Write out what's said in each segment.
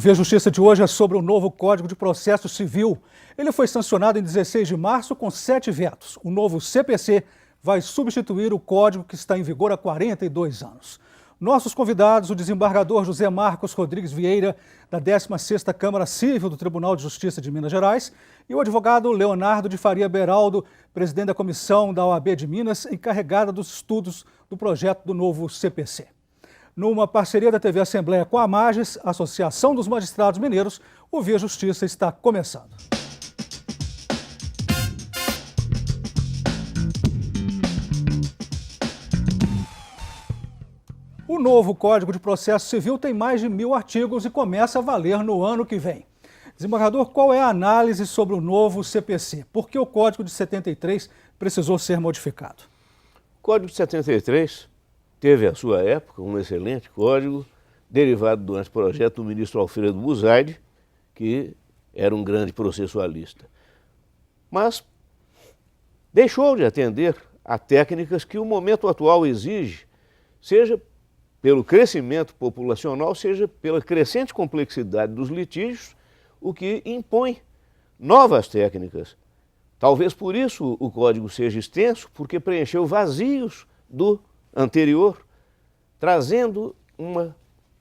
Via Justiça de hoje é sobre o novo Código de Processo Civil. Ele foi sancionado em 16 de março com 7 vetos. O novo CPC vai substituir o código que está em vigor há 42 anos. Nossos convidados, o desembargador José Marcos Rodrigues Vieira, da 16ª Câmara Civil do Tribunal de Justiça de Minas Gerais, e o advogado Leonardo de Faria Beraldo, presidente da comissão da OAB de Minas, encarregada dos estudos do projeto do novo CPC. Numa parceria da TV Assembleia com a Mages, Associação dos Magistrados Mineiros, o Via Justiça está começando. O novo Código de Processo Civil tem mais de 1000 artigos e começa a valer no ano que vem. Desembargador, qual é a análise sobre o novo CPC? Por que o Código de 73 precisou ser modificado? O Código de 73 teve, à sua época, um excelente código, derivado do anteprojeto do ministro Alfredo Buzaide, que era um grande processualista. Mas deixou de atender a técnicas que o momento atual exige, seja pelo crescimento populacional, seja pela crescente complexidade dos litígios, o que impõe novas técnicas. Talvez por isso o código seja extenso, porque preencheu vazios do anterior, trazendo uma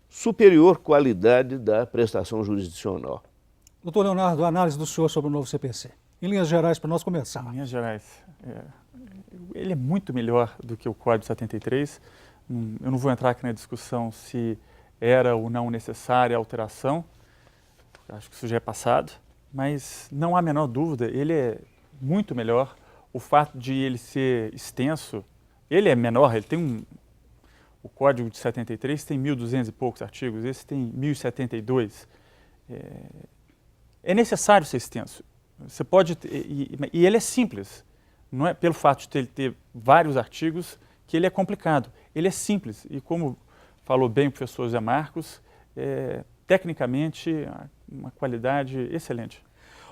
superior qualidade da prestação jurisdicional. Doutor Leonardo, a análise do senhor sobre o novo CPC. Em linhas gerais, para nós começar. Em linhas gerais, ele é muito melhor do que o Código 73. Eu não vou entrar aqui na discussão se era ou não necessária a alteração, acho que isso já é passado, mas não há a menor dúvida, ele é muito melhor. O fato de ele ser extenso, ele é menor, ele tem o Código de 73 tem 1.200 e poucos artigos, esse tem 1.072. É necessário ser extenso. Você pode e ele é simples. Não é pelo fato de ele ter vários artigos que ele é complicado. Ele é simples e, como falou bem o professor José Marcos, tecnicamente uma qualidade excelente.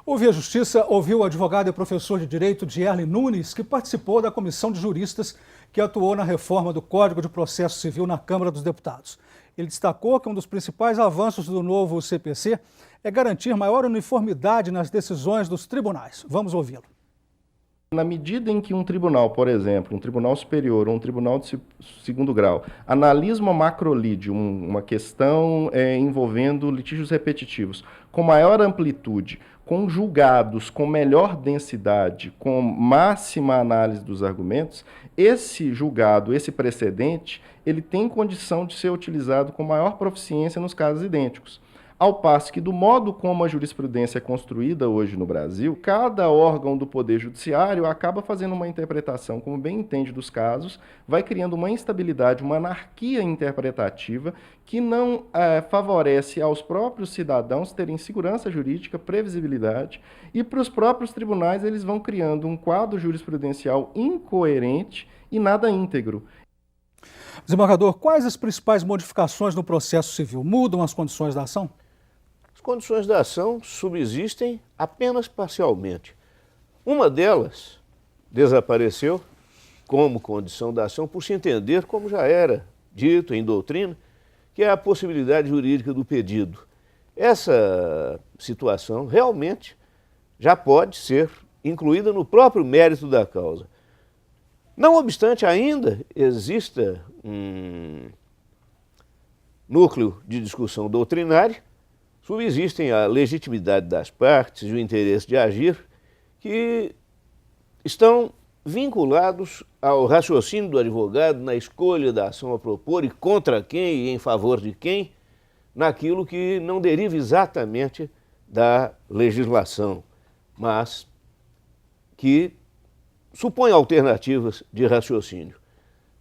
O Via Justiça ouviu o advogado e professor de Direito Dierle Nunes, que participou da comissão de juristas que atuou na reforma do Código de Processo Civil na Câmara dos Deputados. Ele destacou que um dos principais avanços do novo CPC é garantir maior uniformidade nas decisões dos tribunais. Vamos ouvi-lo. Na medida em que um tribunal, por exemplo, um tribunal superior ou um tribunal de segundo grau, analisa uma macrolide, uma questão envolvendo litígios repetitivos, com maior amplitude, com julgados com melhor densidade, com máxima análise dos argumentos, esse julgado, esse precedente, ele tem condição de ser utilizado com maior proficiência nos casos idênticos. Ao passo que, do modo como a jurisprudência é construída hoje no Brasil, cada órgão do Poder Judiciário acaba fazendo uma interpretação, como bem entende, dos casos, vai criando uma instabilidade, uma anarquia interpretativa que não favorece aos próprios cidadãos terem segurança jurídica, previsibilidade, e para os próprios tribunais eles vão criando um quadro jurisprudencial incoerente e nada íntegro. Desembargador, quais as principais modificações no processo civil? Mudam as condições da ação? As condições da ação subsistem apenas parcialmente. Uma delas desapareceu como condição da ação por se entender, como já era dito em doutrina, que é a possibilidade jurídica do pedido. Essa situação realmente já pode ser incluída no próprio mérito da causa. Não obstante, ainda exista um núcleo de discussão doutrinária, subsistem a legitimidade das partes e o interesse de agir, que estão vinculados ao raciocínio do advogado na escolha da ação a propor e contra quem e em favor de quem, naquilo que não deriva exatamente da legislação, mas que supõe alternativas de raciocínio.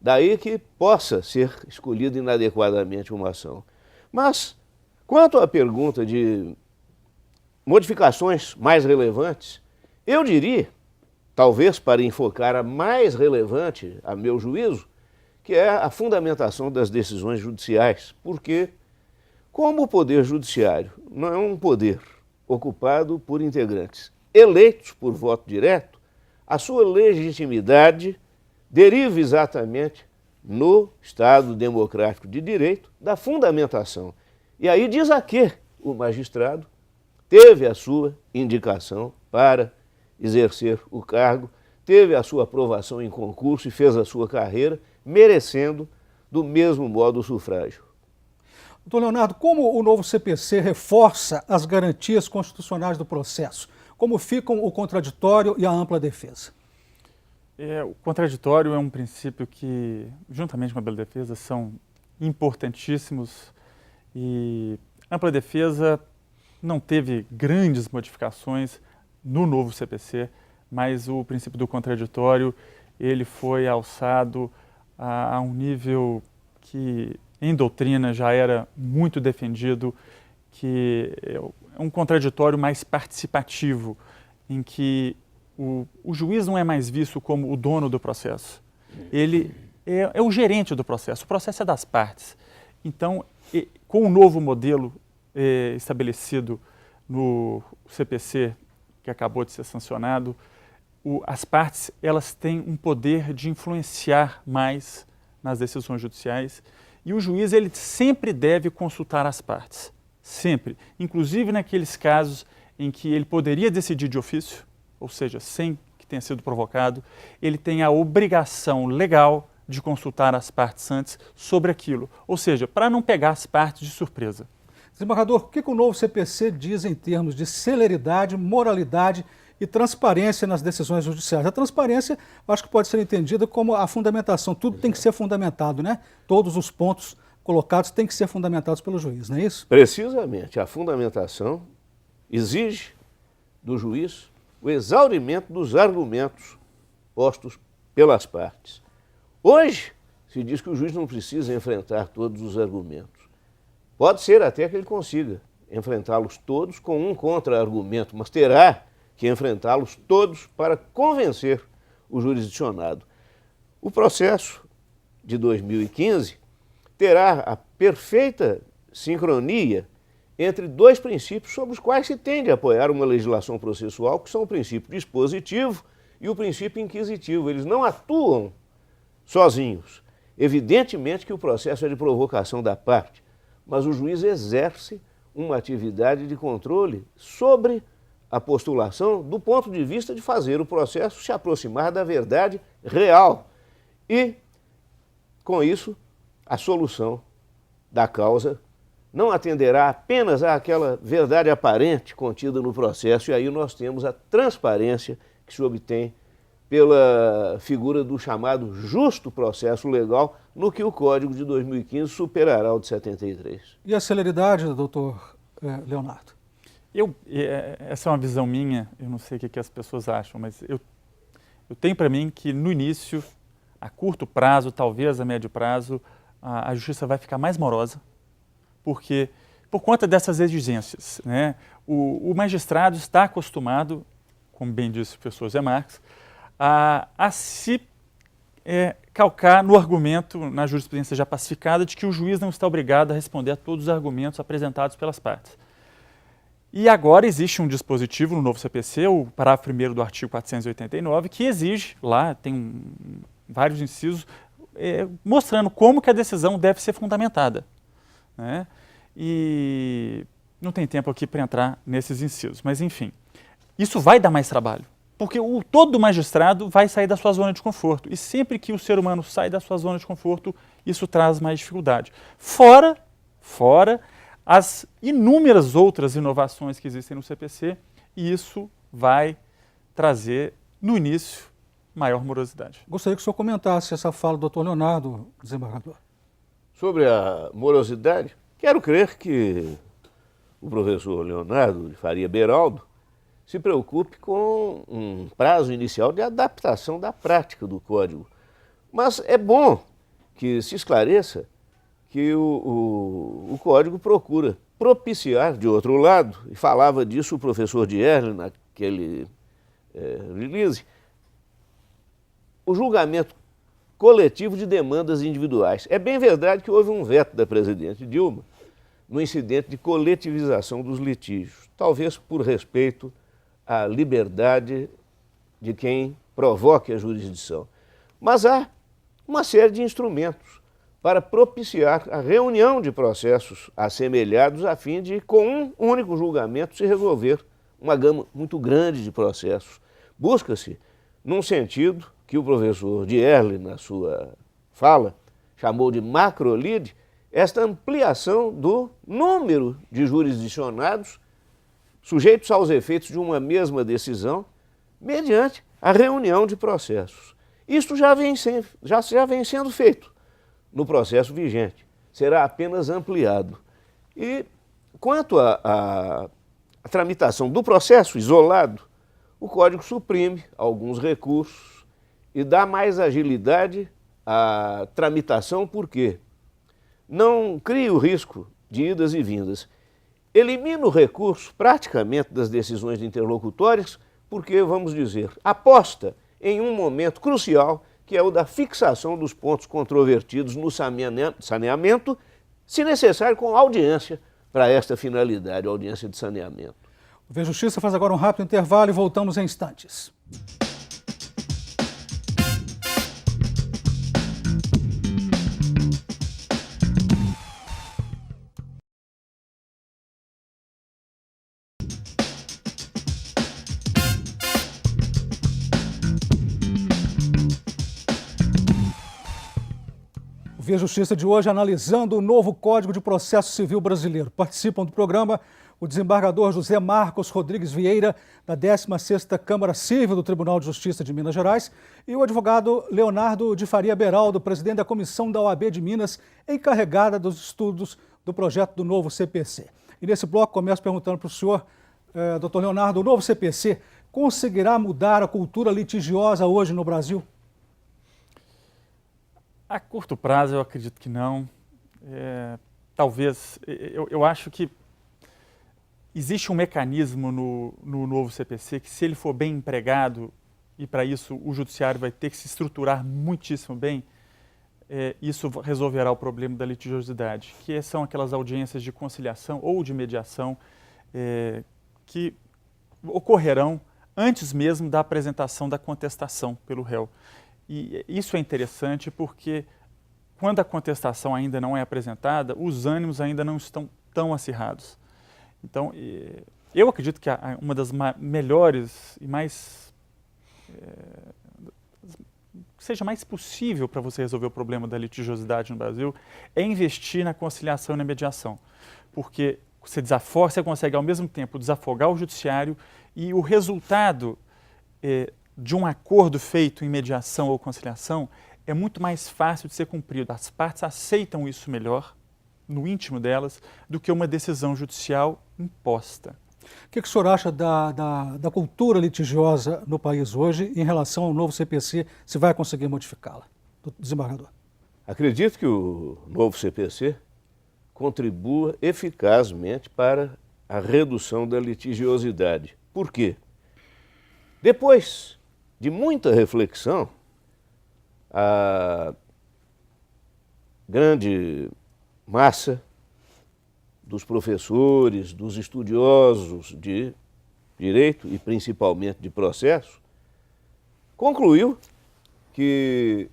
Daí que possa ser escolhida inadequadamente uma ação. Mas, quanto à pergunta de modificações mais relevantes, eu diria, talvez para enfocar a mais relevante, a meu juízo, que é a fundamentação das decisões judiciais, porque, como o Poder Judiciário não é um poder ocupado por integrantes eleitos por voto direto, a sua legitimidade deriva exatamente no Estado democrático de direito da fundamentação. E aí diz a quê o magistrado teve a sua indicação para exercer o cargo, teve a sua aprovação em concurso e fez a sua carreira, merecendo do mesmo modo o sufrágio. Doutor Leonardo, como o novo CPC reforça as garantias constitucionais do processo? Como ficam o contraditório e a ampla defesa? O contraditório é um princípio que, juntamente com a ampla defesa, são importantíssimos, e a ampla defesa não teve grandes modificações no novo CPC, mas o princípio do contraditório ele foi alçado a um nível que em doutrina já era muito defendido, que é um contraditório mais participativo, em que o juiz não é mais visto como o dono do processo, ele é o gerente do processo, o processo é das partes. Então, com o novo modelo estabelecido no CPC, que acabou de ser sancionado, as partes elas têm um poder de influenciar mais nas decisões judiciais, e o juiz ele sempre deve consultar as partes, sempre, inclusive naqueles casos em que ele poderia decidir de ofício, ou seja, sem que tenha sido provocado, ele tem a obrigação legal de consultar as partes antes sobre aquilo, ou seja, para não pegar as partes de surpresa. Desembargador, o que o novo CPC diz em termos de celeridade, moralidade e transparência nas decisões judiciais? A transparência, acho que pode ser entendida como a fundamentação. Tudo tem que ser fundamentado, né? Todos os pontos colocados têm que ser fundamentados pelo juiz, não é isso? Precisamente, a fundamentação exige do juiz o exaurimento dos argumentos postos pelas partes. Hoje, se diz que o juiz não precisa enfrentar todos os argumentos. Pode ser até que ele consiga enfrentá-los todos com um contra-argumento, mas terá que enfrentá-los todos para convencer o jurisdicionado. O processo de 2015 terá a perfeita sincronia entre dois princípios sobre os quais se tende a apoiar uma legislação processual, que são o princípio dispositivo e o princípio inquisitivo. Eles não atuam sozinhos. Evidentemente que o processo é de provocação da parte, mas o juiz exerce uma atividade de controle sobre a postulação do ponto de vista de fazer o processo se aproximar da verdade real e, com isso, a solução da causa não atenderá apenas àquela verdade aparente contida no processo, e aí nós temos a transparência que se obtém pela figura do chamado justo processo legal, no que o Código de 2015 superará o de 73. E a celeridade, doutor Leonardo? Essa é uma visão minha, eu não sei o que as pessoas acham, mas eu tenho para mim que no início, a curto prazo, talvez a médio prazo, a justiça vai ficar mais morosa, porque por conta dessas exigências, né? O magistrado está acostumado, como bem disse o professor Zé Marques, a se calcar no argumento, na jurisprudência já pacificada, de que o juiz não está obrigado a responder a todos os argumentos apresentados pelas partes. E agora existe um dispositivo no novo CPC, o parágrafo 1º do artigo 489, que exige, lá tem vários incisos, mostrando como que a decisão deve ser fundamentada, né? E não tem tempo aqui para entrar nesses incisos, mas enfim, isso vai dar mais trabalho, porque todo magistrado vai sair da sua zona de conforto, e sempre que o ser humano sai da sua zona de conforto, isso traz mais dificuldade. Fora as inúmeras outras inovações que existem no CPC, e isso vai trazer, no início, maior morosidade. Gostaria que o senhor comentasse essa fala do doutor Leonardo, desembargador. Sobre a morosidade, quero crer que o professor Leonardo de Faria Beraldo se preocupe com um prazo inicial de adaptação da prática do Código. Mas é bom que se esclareça que o Código procura propiciar, de outro lado, e falava disso o professor Dierle naquele release, o julgamento coletivo de demandas individuais. É bem verdade que houve um veto da presidente Dilma no incidente de coletivização dos litígios, talvez por respeito à liberdade de quem provoque a jurisdição. Mas há uma série de instrumentos para propiciar a reunião de processos assemelhados a fim de, com um único julgamento, se resolver uma gama muito grande de processos. Busca-se, num sentido que o professor Dierle, na sua fala, chamou de macrolide, esta ampliação do número de jurisdicionados sujeitos aos efeitos de uma mesma decisão, mediante a reunião de processos. Isto já vem sendo feito no processo vigente, será apenas ampliado. E quanto à tramitação do processo isolado, o Código suprime alguns recursos e dá mais agilidade à tramitação, porque não cria o risco de idas e vindas. Elimina o recurso praticamente das decisões interlocutórias, porque, vamos dizer, aposta em um momento crucial, que é o da fixação dos pontos controvertidos no saneamento, se necessário com audiência para esta finalidade, audiência de saneamento. O Vê Justiça faz agora um rápido intervalo e voltamos em instantes. O Vê Justiça de hoje analisando o novo Código de Processo Civil Brasileiro. Participam do programa o desembargador José Marcos Rodrigues Vieira, da 16ª Câmara Civil do Tribunal de Justiça de Minas Gerais, e o advogado Leonardo de Faria Beraldo, presidente da Comissão da OAB de Minas, encarregada dos estudos do projeto do novo CPC. E nesse bloco começo perguntando para o senhor, doutor Leonardo, o novo CPC conseguirá mudar a cultura litigiosa hoje no Brasil? A curto prazo, eu acredito que não. Talvez, eu acho que existe um mecanismo no novo CPC que, se ele for bem empregado, e para isso o judiciário vai ter que se estruturar muitíssimo bem, isso resolverá o problema da litigiosidade, que são aquelas audiências de conciliação ou de mediação que ocorrerão antes mesmo da apresentação da contestação pelo réu. E isso é interessante porque, quando a contestação ainda não é apresentada, os ânimos ainda não estão tão acirrados. Então, eu acredito que uma das melhores e mais seja mais possível para você resolver o problema da litigiosidade no Brasil é investir na conciliação e na mediação. Porque você consegue ao mesmo tempo desafogar o judiciário, e o resultado de um acordo feito em mediação ou conciliação é muito mais fácil de ser cumprido. As partes aceitam isso melhor, no íntimo delas, do que uma decisão judicial imposta. O que o senhor acha da cultura litigiosa no país hoje em relação ao novo CPC, se vai conseguir modificá-la, desembargador? Acredito que o novo CPC contribua eficazmente para a redução da litigiosidade. Por quê? Depois de muita reflexão, a grande massa dos professores, dos estudiosos de direito e principalmente de processo, concluiu que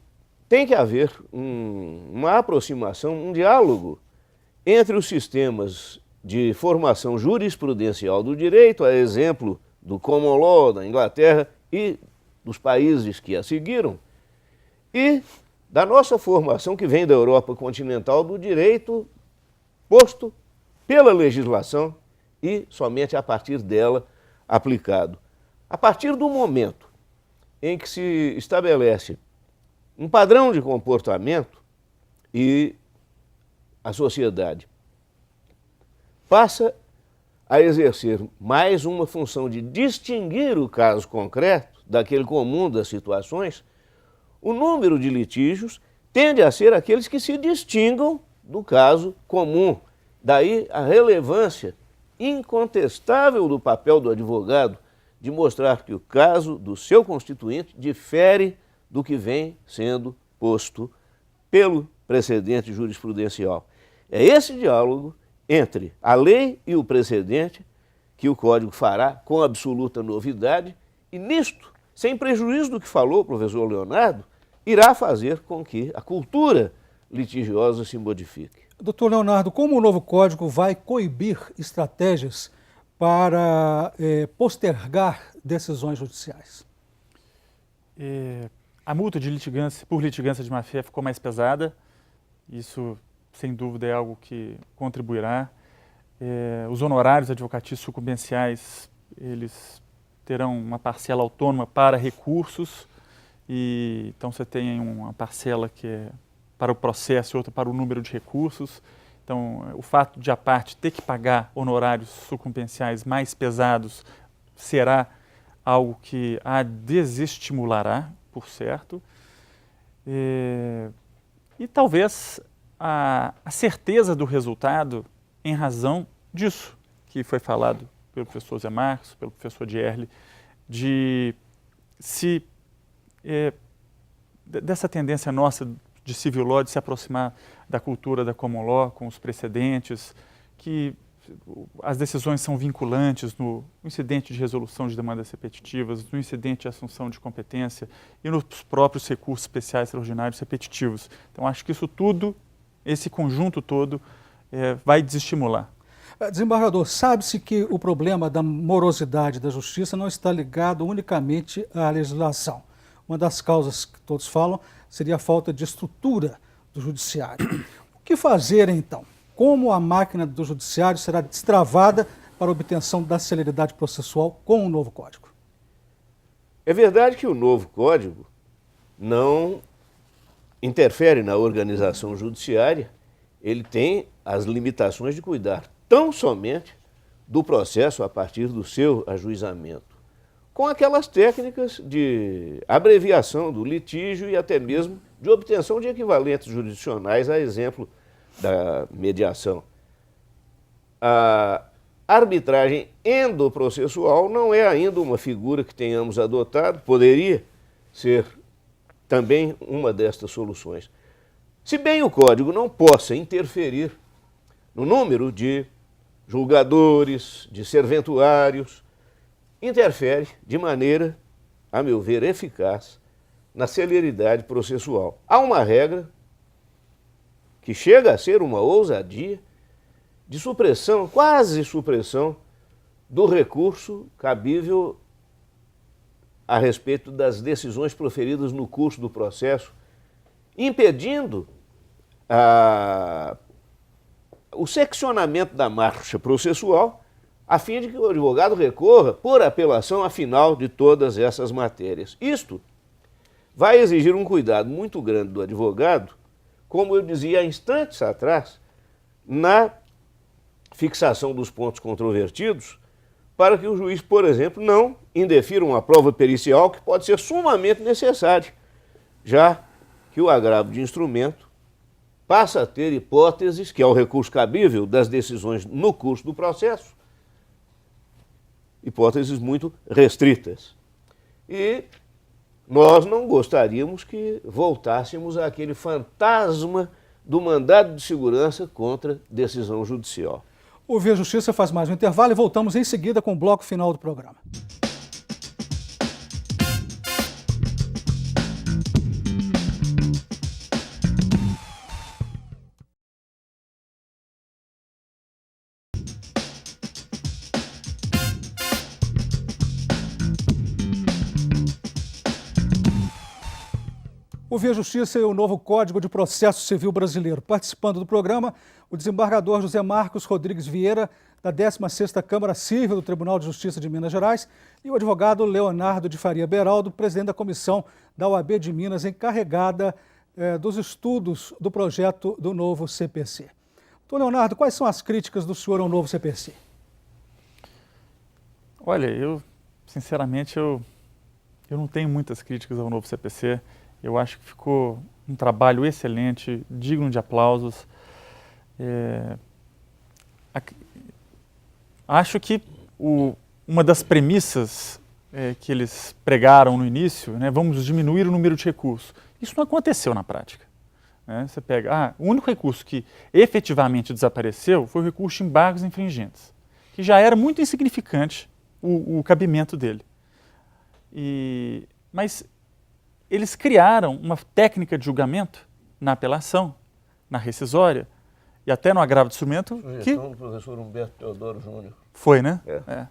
tem que haver uma aproximação, um diálogo entre os sistemas de formação jurisprudencial do direito, a exemplo do Common Law da Inglaterra e dos países que a seguiram, e da nossa formação que vem da Europa continental do direito posto pela legislação e somente a partir dela aplicado. A partir do momento em que se estabelece um padrão de comportamento e a sociedade passa a exercer mais uma função de distinguir o caso concreto daquele comum das situações, o número de litígios tende a ser aqueles que se distingam do caso comum. Daí a relevância incontestável do papel do advogado de mostrar que o caso do seu constituinte difere do que vem sendo posto pelo precedente jurisprudencial. É esse diálogo entre a lei e o precedente que o Código fará com absoluta novidade, e nisto, sem prejuízo do que falou o professor Leonardo, irá fazer com que a cultura litigiosa se modifique. Doutor Leonardo, como o novo Código vai coibir estratégias para postergar decisões judiciais? A multa de litigância, por litigância de má-fé ficou mais pesada. Isso, sem dúvida, é algo que contribuirá. Os honorários advocatícios sucumbenciais, eles terão uma parcela autônoma para recursos. Então, você tem uma parcela que é para o processo e outra para o número de recursos. Então, o fato de a parte ter que pagar honorários sucumbenciais mais pesados será algo que a desestimulará, por certo. E talvez a certeza do resultado em razão disso que foi falado pelo professor Zé Marcos, pelo professor Dierle, dessa tendência nossa de civil law de se aproximar da cultura da common law, com os precedentes, que as decisões são vinculantes no incidente de resolução de demandas repetitivas, no incidente de assunção de competência e nos próprios recursos especiais extraordinários repetitivos. Então, acho que isso tudo, esse conjunto todo, vai desestimular. Desembargador, sabe-se que o problema da morosidade da justiça não está ligado unicamente à legislação. Uma das causas que todos falam seria a falta de estrutura do judiciário. O que fazer, então? Como a máquina do judiciário será destravada para a obtenção da celeridade processual com o novo Código? É verdade que o novo Código não interfere na organização judiciária, ele tem as limitações de cuidar tão somente do processo a partir do seu ajuizamento, com aquelas técnicas de abreviação do litígio e até mesmo de obtenção de equivalentes jurisdicionais, a exemplo da mediação. A arbitragem endoprocessual não é ainda uma figura que tenhamos adotado, poderia ser também uma destas soluções. Se bem o Código não possa interferir no número de julgadores, de serventuários, interfere de maneira, a meu ver, eficaz na celeridade processual. Há uma regra que chega a ser uma ousadia de supressão, quase supressão, do recurso cabível a respeito das decisões proferidas no curso do processo, impedindo o seccionamento da marcha processual, a fim de que o advogado recorra por apelação à final de todas essas matérias. Isto vai exigir um cuidado muito grande do advogado, como eu dizia há instantes atrás, na fixação dos pontos controvertidos, para que o juiz, por exemplo, não indefira uma prova pericial que pode ser sumamente necessária, já que o agravo de instrumento passa a ter hipóteses, que é o recurso cabível das decisões no curso do processo, hipóteses muito restritas. E nós não gostaríamos que voltássemos àquele fantasma do mandado de segurança contra decisão judicial. O Via Justiça faz mais um intervalo e voltamos em seguida com o bloco final do programa. O Via Justiça e o novo Código de Processo Civil Brasileiro. Participando do programa, o desembargador José Marcos Rodrigues Vieira, da 16ª Câmara Civil do Tribunal de Justiça de Minas Gerais, e o advogado Leonardo de Faria Beraldo, presidente da comissão da OAB de Minas, encarregada dos estudos do projeto do novo CPC. Então, Leonardo, quais são as críticas do senhor ao novo CPC? Olha, sinceramente, eu não tenho muitas críticas ao novo CPC. Eu acho que ficou um trabalho excelente, digno de aplausos. Acho que uma das premissas que eles pregaram no início, né, vamos diminuir o número de recursos. Isso não aconteceu na prática. Né? Você pega, o único recurso que efetivamente desapareceu foi o recurso de embargos infringentes, que já era muito insignificante o cabimento dele. Mas eles criaram uma técnica de julgamento na apelação na rescisória e até no agravo de instrumento Sugestão do professor Humberto Teodoro Júnior. Foi, né? É.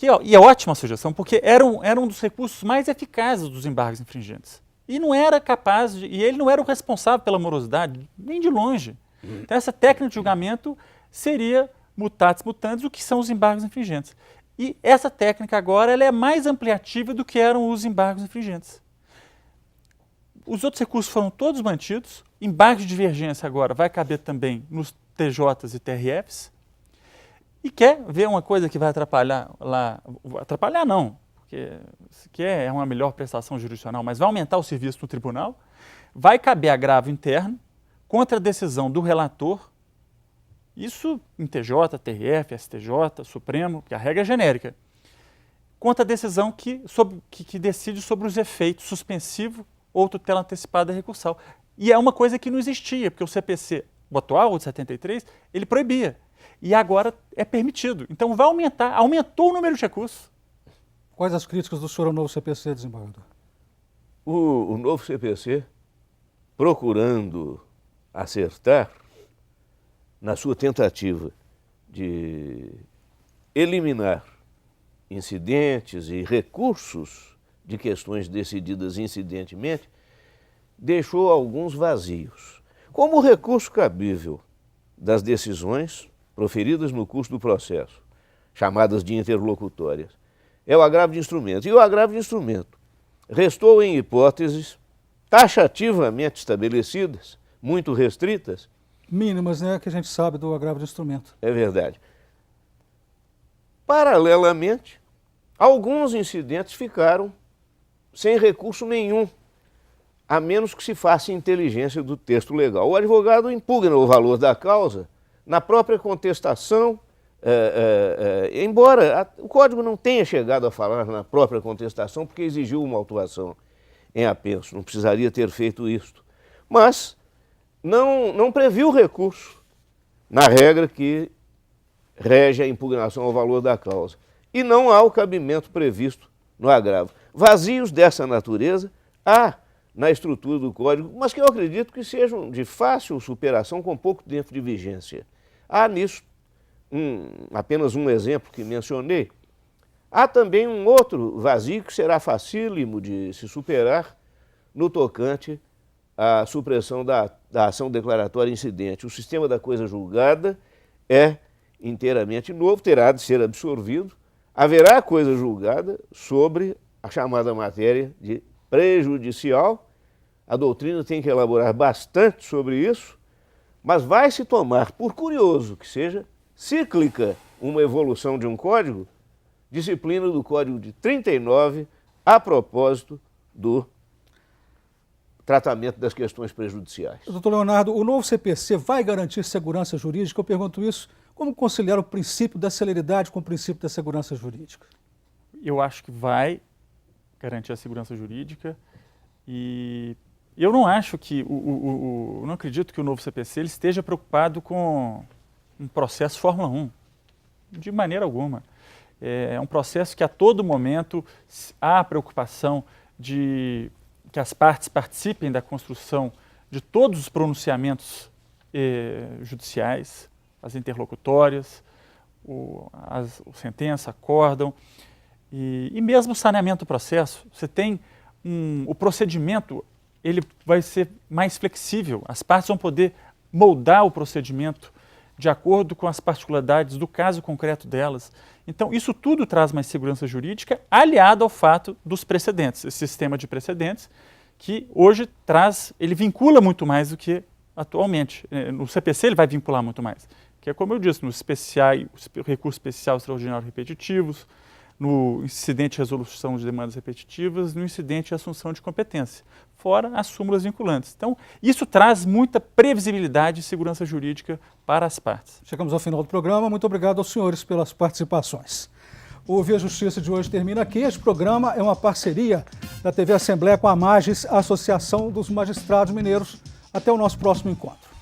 E é ótima a sugestão, porque era um dos recursos mais eficazes dos embargos infringentes. E não era capaz e ele não era o responsável pela morosidade, nem de longe. Então essa técnica de julgamento seria mutatis mutandis, o que são os embargos infringentes. E essa técnica agora ela é mais ampliativa do que eram os embargos infringentes. Os outros recursos foram todos mantidos, embargo de divergência agora vai caber também nos TJs e TRFs, e quer ver uma coisa que vai atrapalhar lá, atrapalhar não, porque se quer é uma melhor prestação jurisdicional, mas vai aumentar o serviço no tribunal, vai caber agravo interno contra a decisão do relator, isso em TJ, TRF, STJ, Supremo, que a regra é genérica, contra a decisão que decide sobre os efeitos suspensivo ou tutela antecipada recursal. E é uma coisa que não existia, porque o CPC, o atual, o de 73, ele proibia. E agora é permitido. Então vai aumentar, aumentou o número de recursos. Quais as críticas do senhor ao novo CPC, desembargador? O novo CPC, procurando acertar na sua tentativa de eliminar incidentes e recursos de questões decididas incidentemente, deixou alguns vazios. Como o recurso cabível das decisões proferidas no curso do processo, chamadas de interlocutórias, é o agravo de instrumento. E o agravo de instrumento restou em hipóteses taxativamente estabelecidas, muito restritas. Mínimas, né, que a gente sabe do agravo de instrumento. É verdade. Paralelamente, alguns incidentes ficaram sem recurso nenhum, a menos que se faça inteligência do texto legal. O advogado impugna o valor da causa na própria contestação, embora o Código não tenha chegado a falar na própria contestação, porque exigiu uma autuação em apenso, não precisaria ter feito isto. Mas não previu recurso na regra que rege a impugnação ao valor da causa. E não há o cabimento previsto no agravo. Vazios dessa natureza há na estrutura do Código, mas que eu acredito que sejam de fácil superação com pouco tempo de vigência. Há nisso apenas um exemplo que mencionei. Há também um outro vazio que será facílimo de se superar no tocante à supressão da ação declaratória incidente. O sistema da coisa julgada é inteiramente novo, terá de ser absorvido. Haverá coisa julgada sobre a chamada matéria de prejudicial. A doutrina tem que elaborar bastante sobre isso, mas vai se tomar, por curioso que seja, cíclica uma evolução de um código, disciplina do Código de 39, a propósito do tratamento das questões prejudiciais. Doutor Leonardo, o novo CPC vai garantir segurança jurídica? Eu pergunto isso, como conciliar o princípio da celeridade com o princípio da segurança jurídica? Eu acho que vai garantir a segurança jurídica e eu não acho que, eu não acredito que o novo CPC ele esteja preocupado com um processo Fórmula 1, de maneira alguma. É um processo que a todo momento há a preocupação de que as partes participem da construção de todos os pronunciamentos judiciais, as interlocutórias, a sentença, acórdão, e mesmo o saneamento do processo. Você tem o procedimento, ele vai ser mais flexível, as partes vão poder moldar o procedimento de acordo com as particularidades do caso concreto delas. Então, isso tudo traz mais segurança jurídica, aliado ao fato dos precedentes, esse sistema de precedentes, que hoje ele vincula muito mais do que atualmente. No CPC ele vai vincular muito mais, que é como eu disse, nos recursos especial extraordinário repetitivos, no incidente de resolução de demandas repetitivas, no incidente de assunção de competência, fora as súmulas vinculantes. Então, isso traz muita previsibilidade e segurança jurídica para as partes. Chegamos ao final do programa. Muito obrigado aos senhores pelas participações. O Via Justiça de hoje termina aqui. Este programa é uma parceria da TV Assembleia com a Magis, a Associação dos Magistrados Mineiros. Até o nosso próximo encontro.